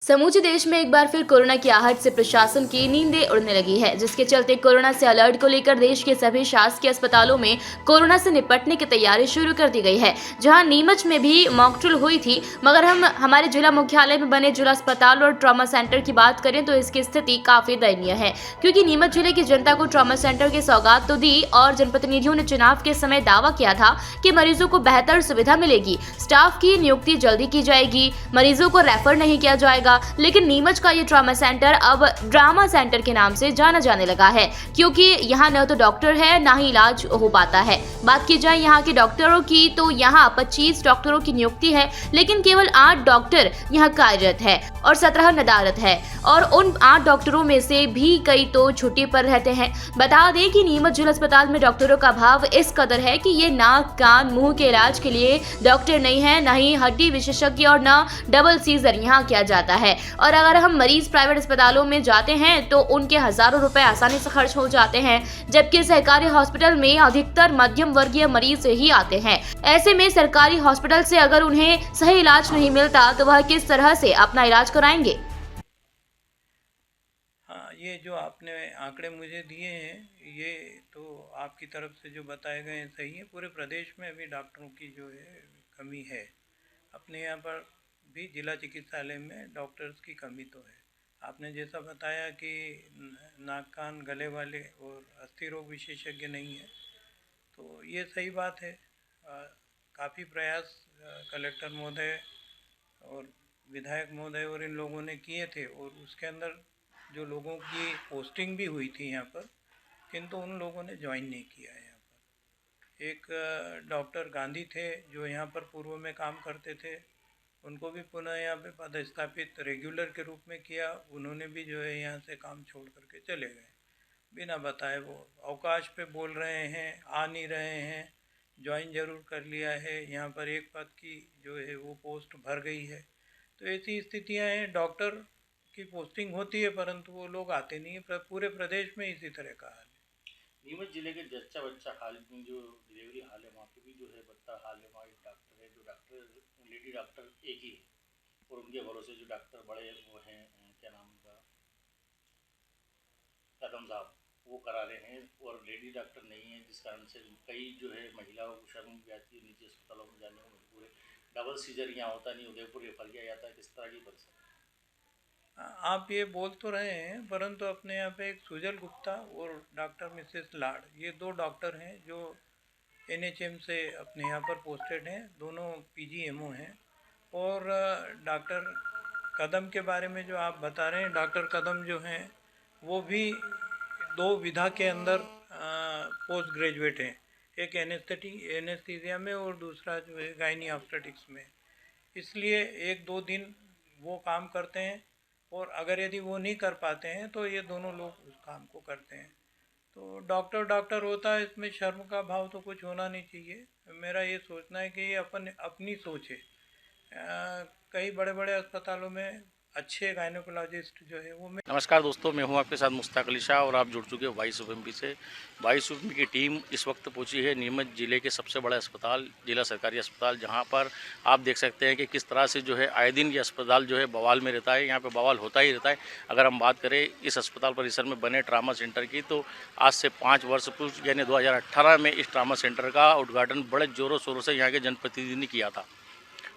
समूचे देश में एक बार फिर कोरोना की आहट से प्रशासन की नींदें उड़ने लगी है, जिसके चलते कोरोना से अलर्ट को लेकर देश के सभी शासकीय अस्पतालों में कोरोना से निपटने की तैयारी शुरू कर दी गई है। जहां नीमच में भी मॉकड्रिल हुई थी, मगर हम हमारे जिला मुख्यालय में बने जिला अस्पताल और ट्रॉमा सेंटर की बात करें तो इसकी स्थिति काफी दयनीय है, क्योंकि नीमच जिले की जनता को ट्रॉमा सेंटर की सौगात तो दी और जनप्रतिनिधियों ने चुनाव के समय दावा किया था कि मरीजों को बेहतर सुविधा मिलेगी, स्टाफ की नियुक्ति जल्दी की जाएगी, मरीजों को रेफर नहीं किया जाएगा। लेकिन नीमच का ये ट्रॉमा सेंटर अब ड्रामा सेंटर के नाम से जाना जाने लगा है, क्योंकि यहाँ न तो डॉक्टर है न ही इलाज हो पाता है। बात की जाए यहाँ के डॉक्टरों की तो यहाँ 25 डॉक्टरों की नियुक्ति है, लेकिन केवल 8 डॉक्टर यहाँ कार्यरत है और 17 नदारत है, और उन 8 डॉक्टरों में से भी कई तो छुट्टी पर रहते हैं। बता दें कि नीमच जिला अस्पताल में डॉक्टरों का अभाव इस कदर है कि ये नाक कान मुंह के इलाज के लिए डॉक्टर नहीं है, न ही हड्डी विशेषज्ञ और न डबल सीजर यहाँ किया जाता है। और अगर हम मरीज प्राइवेट अस्पतालों में जाते हैं तो उनके हजारों रुपए आसानी से खर्च हो जाते हैं, जबकि सरकारी हॉस्पिटल में अधिकतर मध्यम वर्गीय मरीज ही आते हैं। ऐसे में सरकारी हॉस्पिटल से अगर उन्हें सही इलाज नहीं मिलता तो वह किस तरह से अपना इलाज कराएंगे। हाँ, ये जो आपने आंकड़े मुझे दिए हैं, ये तो आपकी तरफ से जो बताए गए हैं सही है। पूरे प्रदेश में अभी डॉक्टरों की जो है कमी है। अपने यहाँ पर भी जिला चिकित्सालय में डॉक्टर्स की कमी तो है। आपने जैसा बताया कि नाक कान गले वाले और अस्थि रोग विशेषज्ञ नहीं है, तो ये सही बात है। काफ़ी प्रयास कलेक्टर महोदय और विधायक महोदय और इन लोगों ने किए थे, और उसके अंदर जो लोगों की पोस्टिंग भी हुई थी यहाँ पर, किंतु उन लोगों ने ज्वाइन नहीं किया है यहाँ पर। एक डॉक्टर गांधी थे जो यहाँ पर पूर्व में काम करते थे, उनको भी पुनः यहाँ पे पदस्थापित रेगुलर के रूप में किया। उन्होंने भी जो है यहाँ से काम छोड़ करके चले गए बिना बताए। वो अवकाश पे बोल रहे हैं, आ नहीं रहे हैं, ज्वाइन जरूर कर लिया है, यहाँ पर एक पद की जो है वो पोस्ट भर गई है। तो ऐसी स्थितियाँ हैं। डॉक्टर की पोस्टिंग होती है परंतु वो लोग आते नहीं है। पूरे प्रदेश में इसी तरह का हाल है। नीमच जिले के जच्चा बच्चा हाल में जो डिलीवरी हाल है, वहाँ पे भी जो है बद्दा हाल है। वहाँ एक डॉक्टर है, जो डॉक्टर लेडी डॉक्टर एक ही है, और उनके भरोसे जो डॉक्टर बड़े वो हैं, क्या नाम उनका, कदम साहब, वो करा रहे हैं, और लेडी डॉक्टर नहीं है, जिस कारण से कई जो है महिलाओं को शर्म भी आती है, निजी अस्पतालों में जाने को मजबूर है। डबल सीजर यहाँ होता नहीं, उदयपुर रेफर किया जाता है। किस तरह की परिस्थिति? आप ये बोल तो रहे हैं, परंतु अपने यहाँ पे एक सुजल गुप्ता और डॉक्टर मिसेस लाड, ये 2 डॉक्टर हैं जो एनएचएम से अपने यहाँ पर पोस्टेड हैं। दोनों पीजीएमओ हैं। और डॉक्टर कदम के बारे में जो आप बता रहे हैं, डॉक्टर कदम जो हैं वो भी 2 विधा के अंदर पोस्ट ग्रेजुएट हैं। एक एनेस्थीसिया में और दूसरा जो है गायनी ऑब्स्टेटिक्स में। इसलिए 1-2 दिन वो काम करते हैं, और अगर यदि वो नहीं कर पाते हैं तो ये दोनों लोग उस काम को करते हैं। तो डॉक्टर डॉक्टर होता है, इसमें शर्म का भाव तो कुछ होना नहीं चाहिए। मेरा ये सोचना है कि ये अपनी सोच है। कई बड़े बड़े अस्पतालों में अच्छे गायनोकोलॉजिस्ट जो है वो नमस्कार दोस्तों, मैं हूं आपके साथ मुश्ताक अली शाह, और आप जुड़ चुके हो वॉइस ऑफ एमपी से। वॉइस ऑफ एमपी की टीम इस वक्त पहुंची है नीमच जिले के सबसे बड़ा अस्पताल, जिला सरकारी अस्पताल, जहां पर आप देख सकते हैं कि किस तरह से जो है आए दिन ये अस्पताल जो है बवाल में रहता है। यहाँ पे बवाल होता ही रहता है। अगर हम बात करें इस अस्पताल परिसर में बने ट्रामा सेंटर की, तो आज से 5 वर्ष पूर्व यानी 2018 में इस ट्रामा सेंटर का उद्घाटन बड़े ज़ोरों शोरों से यहाँ के जनप्रतिनिधि ने किया था,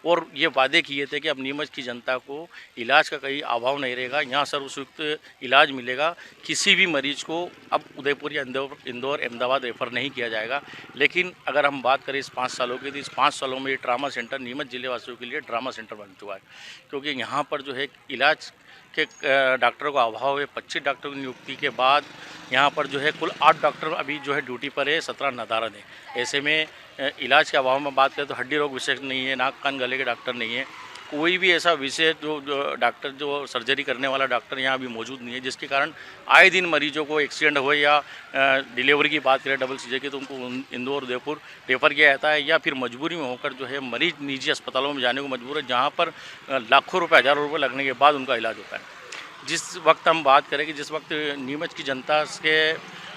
और ये वादे किए थे कि अब नीमच की जनता को इलाज का कहीं अभाव नहीं रहेगा, यहाँ सर्वसुक्त इलाज मिलेगा। किसी भी मरीज को अब उदयपुर या इंदौर अहमदाबाद रेफ़र नहीं किया जाएगा। लेकिन अगर हम बात करें इस 5 सालों की, तो इस 5 सालों में ये ट्रामा सेंटर नीमच जिले वासियों के लिए ड्रामा सेंटर बन चुका है, क्योंकि यहाँ पर जो है इलाज के डॉक्टरों का अभाव है। 25 डॉक्टरों की नियुक्ति के बाद यहाँ पर जो है कुल 8 डॉक्टर अभी जो है ड्यूटी पर है, 17 नदारद हैं। ऐसे में इलाज के अभाव में बात करें तो हड्डी रोग विशेषज्ञ नहीं है, नाक कान गले के डॉक्टर नहीं है, कोई भी ऐसा विषय जो डॉक्टर जो सर्जरी करने वाला डॉक्टर यहाँ भी मौजूद नहीं है, जिसके कारण आए दिन मरीजों को एक्सीडेंट हो या डिलीवरी की बात करें डबल सीजर की, तो उनको इंदौर उदयपुर रेफ़र किया जाता है, या फिर मजबूरी में होकर जो है मरीज निजी अस्पतालों में जाने को मजबूर है, जहाँ पर लाखों रुपये, हज़ारों रुपये लगने के बाद उनका इलाज होता है। जिस वक्त हम बात करें कि जिस वक्त नीमच की जनता के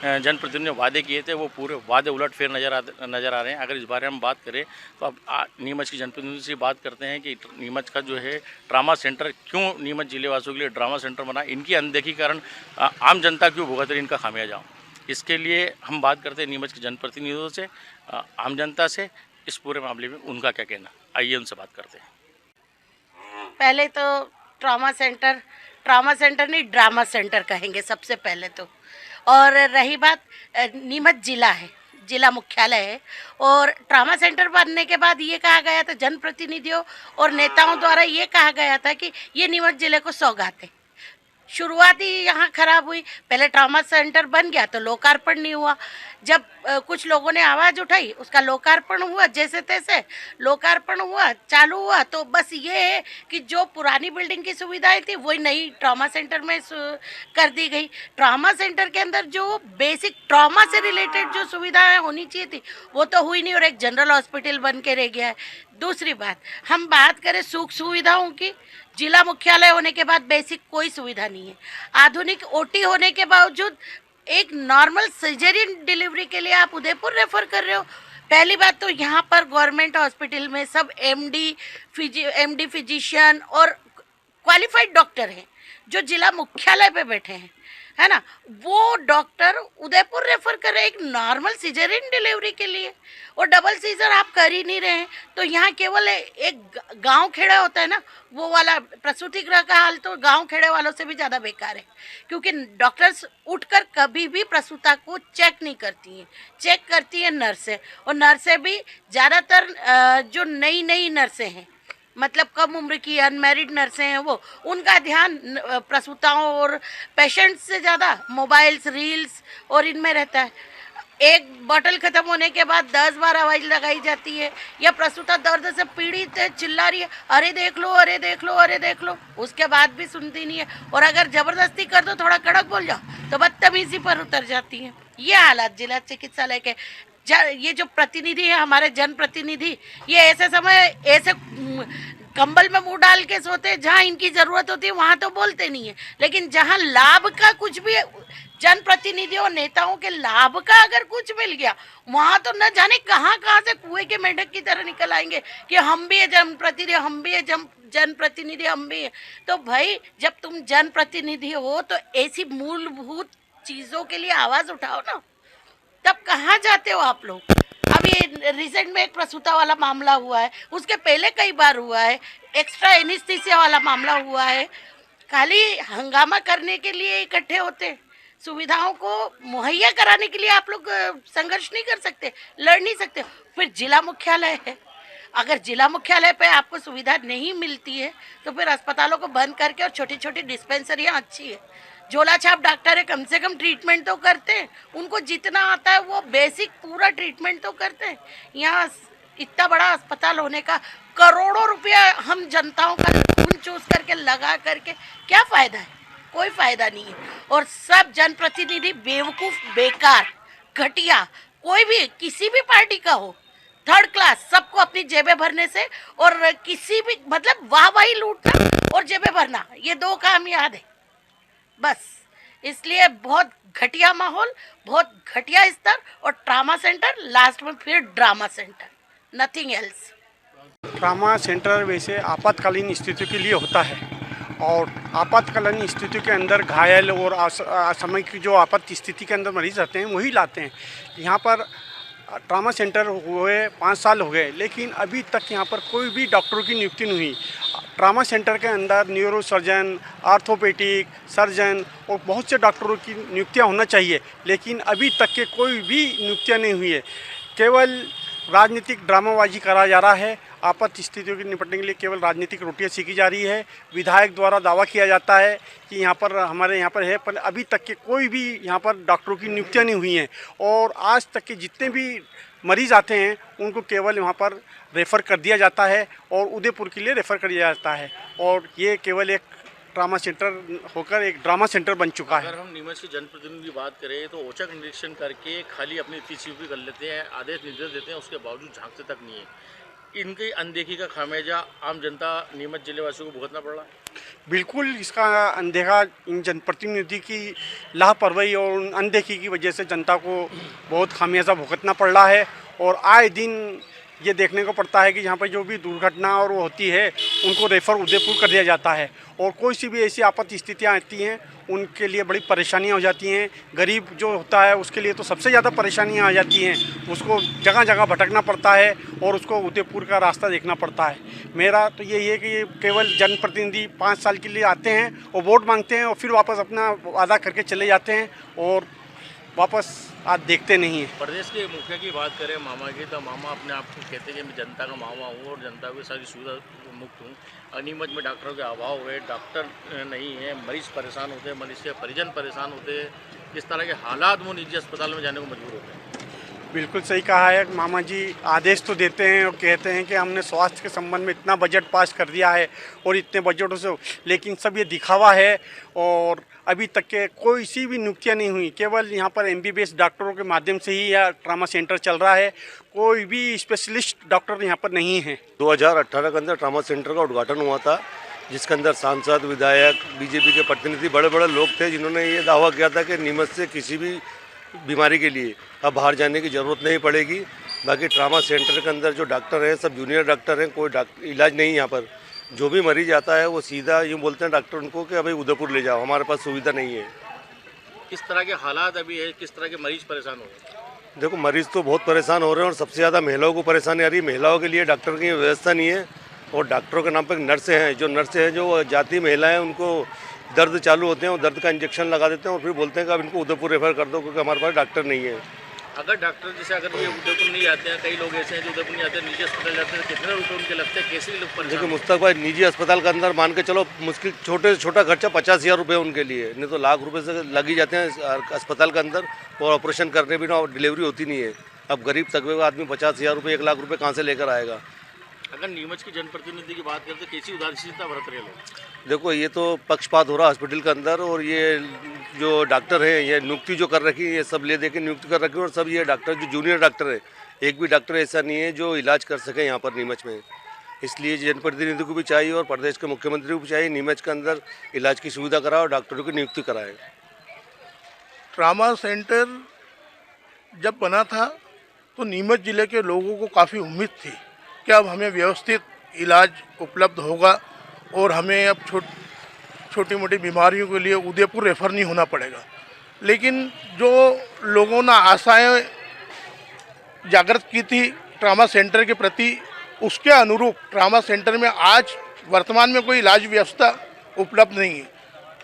जनप्रतिनिधियों ने वादे किए थे वो पूरे वादे उलट फेर नज़र आ रहे हैं। अगर इस बारे में बात करें तो अब नीमच की जनप्रतिनिधि से बात करते हैं कि नीमच का जो है ट्रामा सेंटर क्यों नीमच जिले वासियों के लिए ट्रामा सेंटर बना, इनकी अनदेखी कारण आम जनता क्यों भुगत रही, इनका खामियाजा। इसके लिए हम बात करते हैं नीमच के जनप्रतिनिधियों से, आम जनता से, इस पूरे मामले में उनका क्या कहना। आइए उनसे बात करते हैं। पहले तो ट्रामा सेंटर नहीं ड्रामा सेंटर कहेंगे सबसे पहले तो। और रही बात, नीमच जिला है, जिला मुख्यालय है, और ट्रामा सेंटर बनने के बाद ये कहा गया था जनप्रतिनिधियों और नेताओं द्वारा ये कहा गया था कि ये नीमच जिले को सौगात है। शुरुआत ही यहाँ खराब हुई। पहले ट्रामा सेंटर बन गया तो लोकार्पण नहीं हुआ। जब कुछ लोगों ने आवाज़ उठाई, उसका लोकार्पण हुआ, जैसे तैसे लोकार्पण हुआ, चालू हुआ। तो बस ये है कि जो पुरानी बिल्डिंग की सुविधाएं थी वही नई ट्रामा सेंटर में कर दी गई। ट्रामा सेंटर के अंदर जो बेसिक ट्रामा से रिलेटेड जो सुविधाएं होनी चाहिए थी वो तो हुई नहीं, और एक जनरल हॉस्पिटल बन के रह गया है। दूसरी बात, हम बात करें सुख सुविधाओं की, जिला मुख्यालय होने के बाद बेसिक कोई सुविधा नहीं है। आधुनिक ओटी होने के बावजूद एक नॉर्मल सर्जरी डिलीवरी के लिए आप उदयपुर रेफर कर रहे हो। पहली बात तो यहाँ पर गवर्नमेंट हॉस्पिटल में सब एमडी फिजिशियन और क्वालिफाइड डॉक्टर हैं जो जिला मुख्यालय पे बैठे हैं, है ना। वो डॉक्टर उदयपुर रेफर कर रहे हैं एक नॉर्मल सीजरियन डिलीवरी के लिए, और डबल सीजर आप कर ही नहीं रहे हैं। तो यहाँ केवल एक गांव खेड़ा होता है ना, वो वाला प्रसूति गृह का हाल तो गांव खेड़े वालों से भी ज़्यादा बेकार है, क्योंकि डॉक्टर्स उठकर कभी भी प्रसूता को चेक नहीं करती हैं, चेक करती हैं नर्सें। और नर्सें भी ज़्यादातर जो नई नर्सें हैं, मतलब कम उम्र की अनमैरिड नर्सें हैं, वो उनका ध्यान प्रसूताओं और पेशेंट्स से ज़्यादा मोबाइल्स, रील्स और इनमें रहता है। एक बॉटल ख़त्म होने के बाद 10 बार आवाज़ लगाई जाती है, या प्रसूता दर्द से पीड़ित है, चिल्ला रही है, अरे देख लो, अरे देख लो, अरे देख लो, उसके बाद भी सुनती नहीं है। और अगर ज़बरदस्ती कर दो, थोड़ा कड़क बोल जाओ तो बदतमीजी पर उतर जाती हैं। ये हालात जिला चिकित्सालय के। ये जो प्रतिनिधि है हमारे जनप्रतिनिधि, ये ऐसे समय ऐसे कंबल में मुंह डाल के सोते हैं, जहाँ इनकी ज़रूरत होती है वहाँ तो बोलते नहीं है, लेकिन जहाँ लाभ का कुछ भी, जनप्रतिनिधियों नेताओं के लाभ का अगर कुछ मिल गया, वहाँ तो न जाने कहाँ से कुएं के मेंढक की तरह निकल आएंगे कि हम भी है जनप्रतिनिधि, हम भी है जनप्रतिनिधि, हम भी है। तो भाई, जब तुम जनप्रतिनिधि हो तो ऐसी मूलभूत चीज़ों के लिए आवाज़ उठाओ ना, तब कहाँ जाते हो आप लोग। अब ये रिसेंट में एक प्रसूता वाला मामला हुआ है, उसके पहले कई बार हुआ है, एक्स्ट्रा एनेस्थीसिया वाला मामला हुआ है। खाली हंगामा करने के लिए इकट्ठे होते, सुविधाओं को मुहैया कराने के लिए आप लोग संघर्ष नहीं कर सकते, लड़ नहीं सकते। फिर जिला मुख्यालय है, अगर जिला मुख्यालय पे आपको सुविधा नहीं मिलती है तो फिर अस्पतालों को बंद करके, और छोटी छोटी डिस्पेंसरियाँ अच्छी है, झोला छाप डॉक्टर है, कम से कम ट्रीटमेंट तो करते हैं, उनको जितना आता है वो बेसिक पूरा ट्रीटमेंट तो करते हैं। यहाँ इतना बड़ा अस्पताल होने का करोड़ों रुपया हम जनताओं का खून चूस करके लगा करके क्या फ़ायदा है? कोई फ़ायदा नहीं है। और सब जनप्रतिनिधि बेवकूफ़, बेकार, घटिया, कोई भी किसी भी पार्टी का हो, थर्ड क्लास, सबको अपनी जेबें भरने से और किसी भी मतलब वाहवाही लूटना और जेबें भरना, ये दो काम याद है बस। इसलिए बहुत घटिया माहौल, बहुत घटिया स्तर, और ट्रामा सेंटर लास्ट में फिर drama centre, nothing else. Trauma centre वैसे आपातकालीन स्थिति के लिए होता है, और आपातकालीन स्थिति के अंदर घायल और असामयिक जो आपात स्थिति के अंदर मरीज रहते हैं वही लाते हैं। यहाँ पर ट्रामा सेंटर हुए 5 साल हो गए, लेकिन अभी तक यहाँ पर कोई भी डॉक्टरों की नियुक्ति नहीं हुई। ट्रामा सेंटर के अंदर न्यूरो सर्जन, आर्थोपेडिक सर्जन और बहुत से डॉक्टरों की नियुक्तियाँ होना चाहिए, लेकिन अभी तक के कोई भी नियुक्तियाँ नहीं हुई है। केवल राजनीतिक ड्रामाबाजी करा जा रहा है। आपात स्थितियों के निपटने के लिए केवल राजनीतिक रोटियां सेकी जा रही है। विधायक द्वारा दावा किया जाता है कि यहाँ पर हमारे यहाँ पर है, पर अभी तक के कोई भी यहाँ पर डॉक्टरों की नियुक्तियाँ नहीं हुई हैं। और आज तक के जितने भी मरीज़ आते हैं उनको केवल वहाँ पर रेफ़र कर दिया जाता है और उदयपुर के लिए रेफ़र कर दिया जाता है, और ये केवल एक ट्रामा सेंटर होकर एक ड्रामा सेंटर बन चुका है। अगर हम नीमच के जनप्रतिनिधि की बात करें तो औचक निरीक्षण करके खाली अपनी इतनी कर लेते हैं, आदेश निर्देश देते हैं, उसके बावजूद झांकते तक नहीं है। इनकी अनदेखी का खामियाजा आम जनता नीमच जिले वासियों को भुगतना पड़ रहा है। बिल्कुल इसका अनदेखा इन जनप्रतिनिधि की लापरवाही और उन अनदेखी की वजह से जनता को बहुत खामियाजा भुगतना पड़ रहा है। और आए दिन ये देखने को पड़ता है कि यहाँ पर जो भी दुर्घटना और वो होती है उनको रेफर उदयपुर कर दिया जाता है। और कोई सी भी ऐसी आपात स्थितियाँ आती हैं उनके लिए बड़ी परेशानियाँ हो जाती हैं। गरीब जो होता है उसके लिए तो सबसे ज़्यादा परेशानियाँ आ जाती हैं, उसको जगह जगह भटकना पड़ता है और उसको उदयपुर का रास्ता देखना पड़ता है। मेरा तो यही है कि ये केवल जनप्रतिनिधि 5 साल के लिए आते हैं और वोट मांगते हैं और फिर वापस अपना वादा करके चले जाते हैं और वापस आज देखते नहीं हैं। प्रदेश के मुखिया की बात करें मामा की, तो मामा अपने आप को कहते हैं कि मैं जनता का मामा हूँ और जनता की सारी सुविधा मुक्त हूँ। नीमच में डॉक्टरों के अभाव है, डॉक्टर नहीं है, मरीज परेशान होते हैं, मरीज के परिजन परेशान होते हैं। इस तरह के हालात वो निजी अस्पताल में जाने को मजबूर होते हैं। बिल्कुल सही कहा है मामा जी। आदेश तो देते हैं और कहते हैं कि हमने स्वास्थ्य के संबंध में इतना बजट पास कर दिया है और इतने बजटों से, लेकिन सब ये दिखावा है और अभी तक के कोई सी भी नियुक्तियाँ नहीं हुई। केवल यहाँ पर MBBS डॉक्टरों के माध्यम से ही यह ट्रामा सेंटर चल रहा है, कोई भी स्पेशलिस्ट डॉक्टर यहाँ पर नहीं है। 2018 के अंदर ट्रामा सेंटर का उद्घाटन हुआ था, जिसके अंदर सांसद, विधायक, बीजेपी के प्रतिनिधि, बड़े बड़े लोग थे जिन्होंने ये दावा किया था कि नीमच से किसी भी बीमारी के लिए अब बाहर जाने की ज़रूरत नहीं पड़ेगी। बाकी ट्रामा सेंटर के अंदर जो डॉक्टर हैं सब जूनियर डॉक्टर हैं, कोई इलाज नहीं। यहाँ पर जो भी मरीज आता है वो सीधा यूँ बोलते हैं डॉक्टर उनको कि अभी उदयपुर ले जाओ, हमारे पास सुविधा नहीं है। किस तरह के हालात अभी है, किस तरह के मरीज परेशान हो रहे हैं? देखो मरीज तो बहुत परेशान हो रहे हैं और सबसे ज़्यादा महिलाओं को परेशानी आ रही है। महिलाओं के लिए डॉक्टर की व्यवस्था नहीं है और डॉक्टरों के नाम पर नर्सें हैं, जो जाती महिलाएं उनको दर्द चालू होते हैं और दर्द का इंजेक्शन लगा देते हैं और फिर बोलते हैं कि अब इनको उदयपुर रेफर कर दो क्योंकि हमारे पास डॉक्टर नहीं है। अगर डॉक्टर जैसे अगर ये उदयपुर नहीं आते हैं, कई लोग ऐसे हैं जो उदयपुर नहीं आते, निजी अस्पताल जाते हैं, कितने रुपये उनके लगते हैं, कैसे लोग परेशान? देखिए मुस्तक भाई, निजी अस्पताल के अंदर मान के चलो मुश्किल छोटे से छोटा खर्चा 50,000 रुपये उनके लिए, नहीं तो लाख रुपए से लग ही जाते हैं अस्पताल के अंदर और ऑपरेशन करने भी ना और डिलीवरी होती नहीं है। अब गरीब तबके का आदमी 50,000 रुपये 1 लाख रुपये कहाँ से लेकर आएगा? अगर नीमच की जनप्रतिनिधि की बात करें तो कैसी उदासीनता बरत रहे लोग? देखो ये तो पक्षपात हो रहा है हॉस्पिटल के अंदर और ये जो डॉक्टर हैं ये नियुक्ति जो कर रखी है, ये सब ले दे के नियुक्ति कर रखी है और सब ये डॉक्टर जो जूनियर डॉक्टर है, एक भी डॉक्टर ऐसा नहीं है जो इलाज कर सके यहाँ पर नीमच में। इसलिए जनप्रतिनिधि को भी चाहिए और प्रदेश के मुख्यमंत्री को भी चाहिए नीमच के अंदर इलाज की सुविधा कराए और डॉक्टरों की नियुक्ति कराए। ट्रामा सेंटर जब बना था तो नीमच ज़िले के लोगों को काफ़ी उम्मीद थी कि अब हमें व्यवस्थित इलाज उपलब्ध होगा और हमें अब छोटी मोटी बीमारियों के लिए उदयपुर रेफ़र नहीं होना पड़ेगा। लेकिन जो लोगों ने आशाएं जागृत की थी ट्रामा सेंटर के प्रति, उसके अनुरूप ट्रामा सेंटर में आज वर्तमान में कोई इलाज व्यवस्था उपलब्ध नहीं है।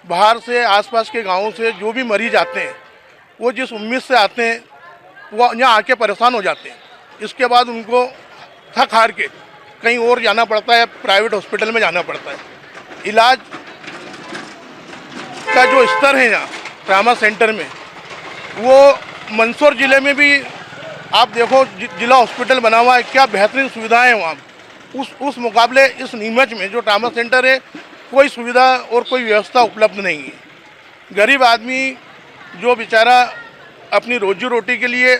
बाहर से आसपास के गांवों से जो भी मरीज आते हैं वो जिस उम्मीद से आते हैं वो यहाँ आके परेशान हो जाते हैं। इसके बाद उनको थक हार के कहीं और जाना पड़ता है, प्राइवेट हॉस्पिटल में जाना पड़ता है। इलाज का जो स्तर है यहाँ ट्रामा सेंटर में, वो मंदसौर ज़िले में भी आप देखो जिला हॉस्पिटल बना हुआ है, क्या बेहतरीन सुविधाएं हैं वहाँ। उस मुकाबले इस नीमच में जो ट्रामा सेंटर है कोई सुविधा और कोई व्यवस्था उपलब्ध नहीं है। गरीब आदमी जो बेचारा अपनी रोजी रोटी के लिए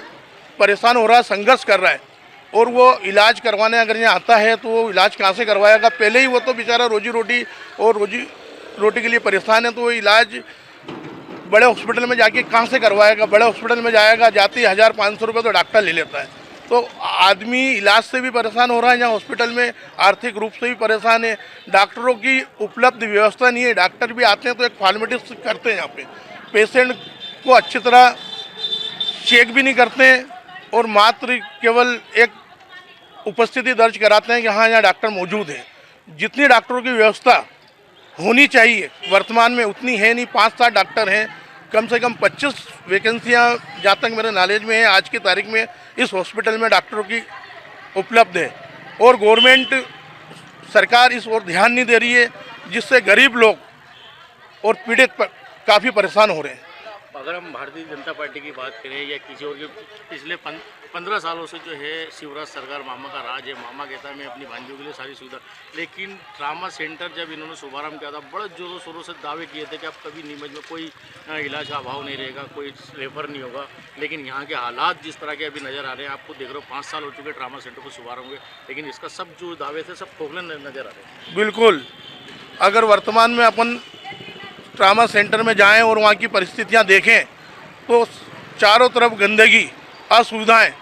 परेशान हो रहा है, संघर्ष कर रहा है और वो इलाज करवाने अगर यहाँ आता है तो वो इलाज कहाँ से करवाएगा? पहले ही वो तो बेचारा रोजी रोटी के लिए परेशान है, तो वो इलाज बड़े हॉस्पिटल में जाके कहाँ से करवाएगा? बड़े हॉस्पिटल में जाएगा, जाते 1,000-500 रुपये तो डॉक्टर ले लेता है। तो आदमी इलाज से भी परेशान हो रहा है, यहाँ हॉस्पिटल में आर्थिक रूप से भी परेशान है। डॉक्टरों की उपलब्ध व्यवस्था नहीं है। डॉक्टर भी आते हैं तो एक फॉर्मेलिटी करते हैं, यहाँ पे पेशेंट को अच्छी तरह चेक भी नहीं करते हैं और मात्र केवल एक उपस्थिति दर्ज कराते हैं कि हाँ यहाँ डॉक्टर मौजूद है। जितनी डॉक्टरों की व्यवस्था होनी चाहिए वर्तमान में उतनी है नहीं। 5-7 डॉक्टर हैं, कम से कम 25 वैकेंसियाँ जहाँ तक मेरे नॉलेज में है आज की तारीख में इस हॉस्पिटल में डॉक्टरों की उपलब्ध है और गवर्नमेंट सरकार इस ओर ध्यान नहीं दे रही है, जिससे गरीब लोग और पीड़ित काफ़ी परेशान हो रहे हैं। अगर हम भारतीय जनता पार्टी की बात करें या किसी और के, पिछले 15 सालों से जो है शिवराज सरकार मामा का राज है। मामा कहता है मैं अपनी भांजियों के लिए सारी सुविधा, लेकिन ट्रामा सेंटर जब इन्होंने शुभारंभ किया था बड़े जोरों शोरों से दावे किए थे कि अब कभी नीमच में कोई इलाज का अभाव नहीं रहेगा, कोई रेफर नहीं होगा। लेकिन यहाँ के हालात जिस तरह के अभी नज़र आ रहे हैं, आपको देख रहे हो 5 साल हो चुके ट्रामा सेंटर को शुभारंभ हुए, लेकिन इसका सब जो दावे थे सब खोखले नज़र आ रहे हैं। बिल्कुल, अगर वर्तमान में अपन ट्रामा सेंटर में जाएं और वहाँ की परिस्थितियाँ देखें तो चारों तरफ गंदगी, असुविधाएं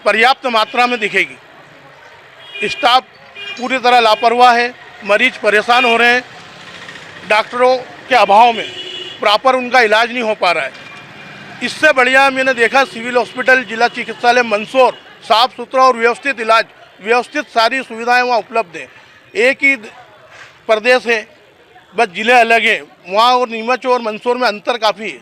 पर्याप्त मात्रा में दिखेगी। स्टाफ पूरी तरह लापरवाह है, मरीज परेशान हो रहे हैं, डॉक्टरों के अभाव में प्रॉपर उनका इलाज नहीं हो पा रहा है। इससे बढ़िया मैंने देखा सिविल हॉस्पिटल जिला चिकित्सालय मंदसौर, साफ सुथरा और व्यवस्थित इलाज, व्यवस्थित सारी सुविधाएं वहाँ उपलब्ध हैं। एक ही प्रदेश है, बस जिले अलग हैं। वहाँ और नीमच और मंदसौर में अंतर काफ़ी है।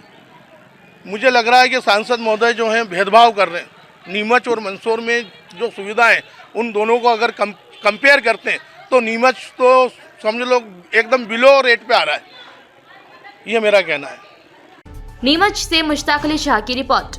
मुझे लग रहा है कि सांसद महोदय जो हैं भेदभाव कर रहे हैं। नीमच और मंदसौर में जो सुविधाएं उन दोनों को अगर कंपेयर करते हैं तो नीमच तो समझ लो एकदम बिलो रेट पे आ रहा है। ये मेरा कहना है। नीमच से मुश्ताक अली शाह की रिपोर्ट।